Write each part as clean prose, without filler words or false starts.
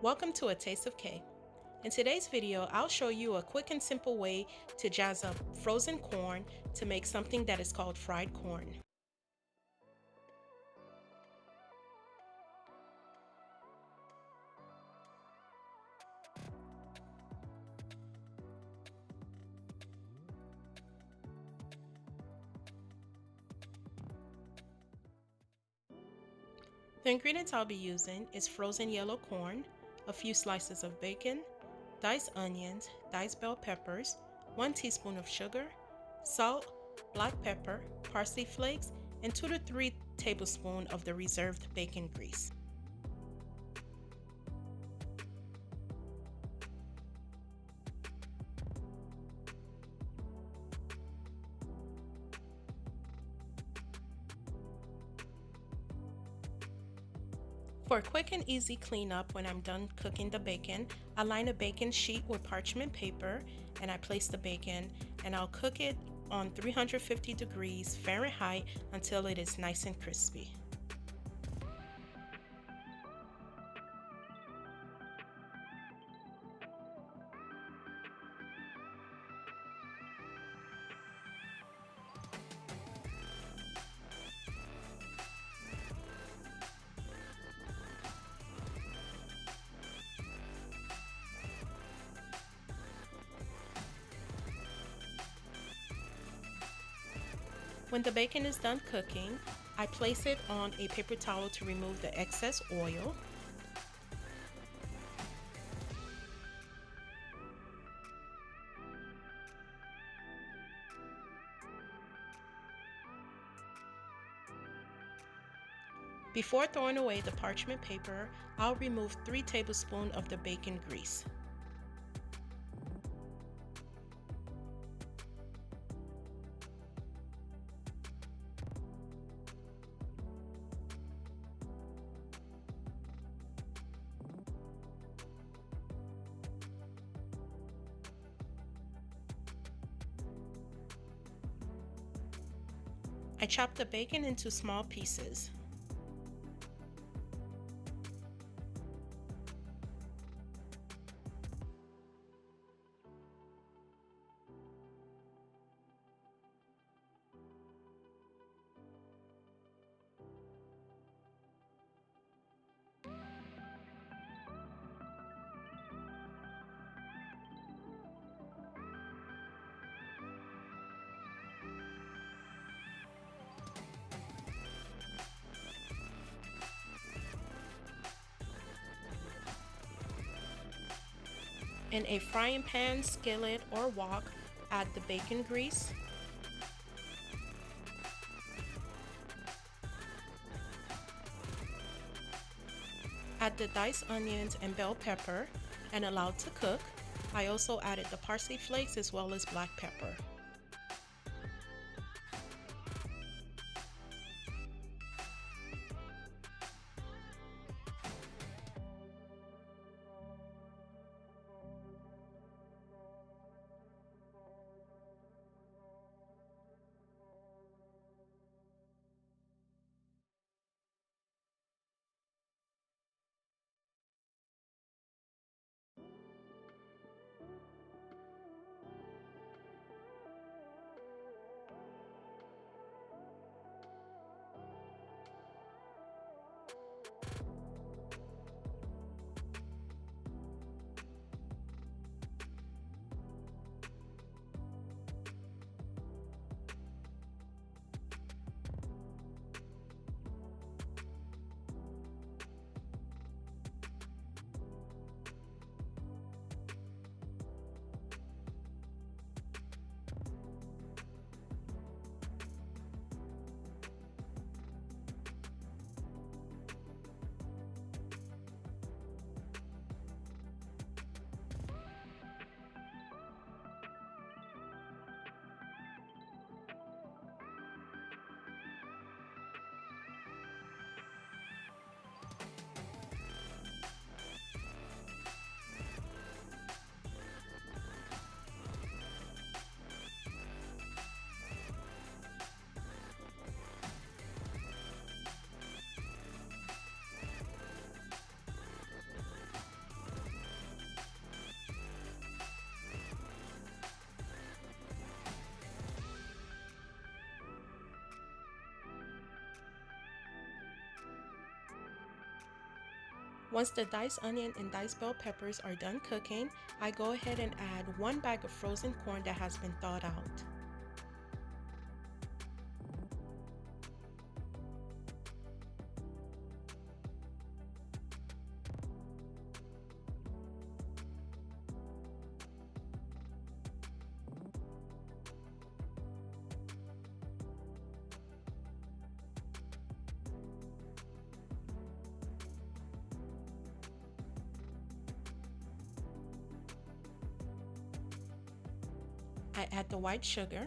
Welcome to A Taste of K. In today's video, I'll show you a quick and simple way to jazz up frozen corn to make something that is called fried corn. The ingredients I'll be using is frozen yellow corn, a few slices of bacon, diced onions, diced bell peppers, 1 teaspoon of sugar, salt, black pepper, parsley flakes, and 2 to 3 tablespoons of the reserved bacon grease. For a quick and easy cleanup when I'm done cooking the bacon, I line a bacon sheet with parchment paper and I place the bacon and I'll cook it on 350 degrees Fahrenheit until it is nice and crispy. When the bacon is done cooking, I place it on a paper towel to remove the excess oil. Before throwing away the parchment paper, I'll remove 3 tablespoons of the bacon grease. I chop the bacon into small pieces. In a frying pan, skillet, or wok, add the bacon grease. Add the diced onions and bell pepper and allow to cook. I also added the parsley flakes as well as black pepper. Once the diced onion and diced bell peppers are done cooking, I go ahead and add 1 bag of frozen corn that has been thawed out. I add the white sugar,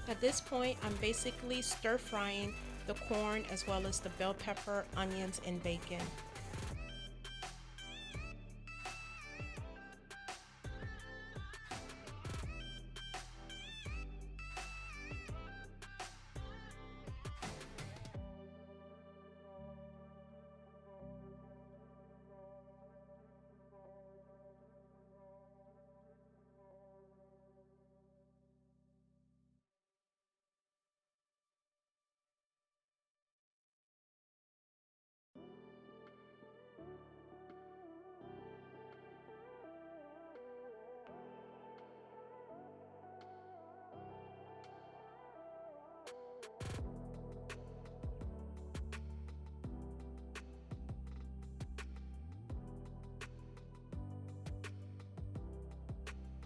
At this point, I'm basically stir frying the corn as well as the bell pepper, onions, and bacon.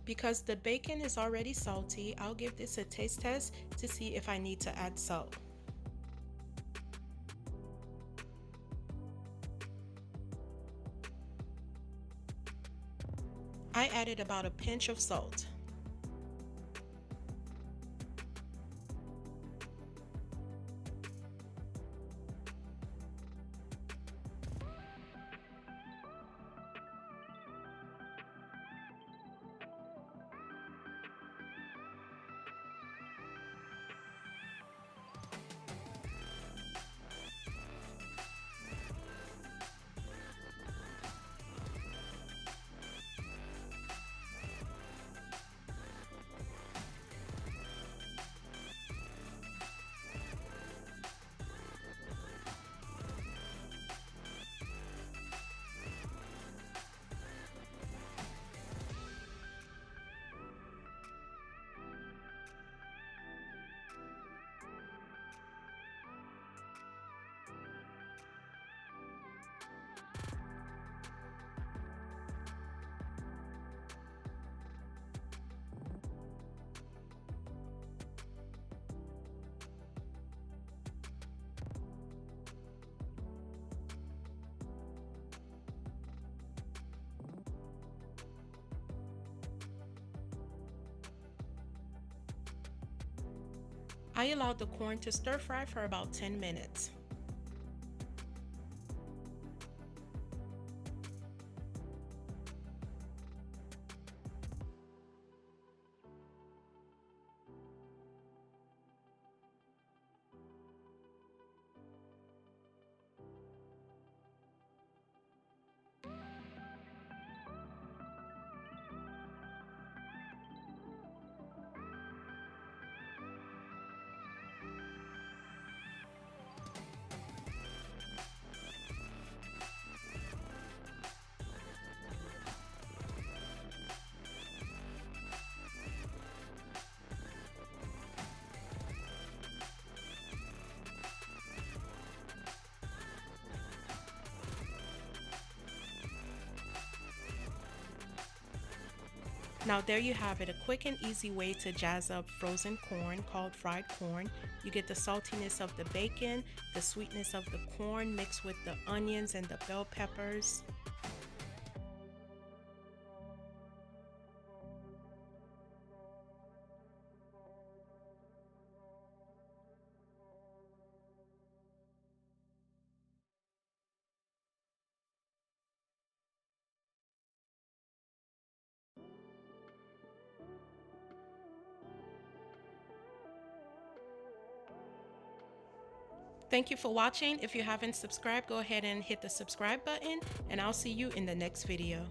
Because the bacon is already salty, I'll give this a taste test to see if I need to add salt. I added about a pinch of salt. I allowed the corn to stir fry for about 10 minutes. Now there you have it, a quick and easy way to jazz up frozen corn called fried corn. You get the saltiness of the bacon, the sweetness of the corn mixed with the onions and the bell peppers. Thank you for watching. If you haven't subscribed, go ahead and hit the subscribe button, and I'll see you in the next video.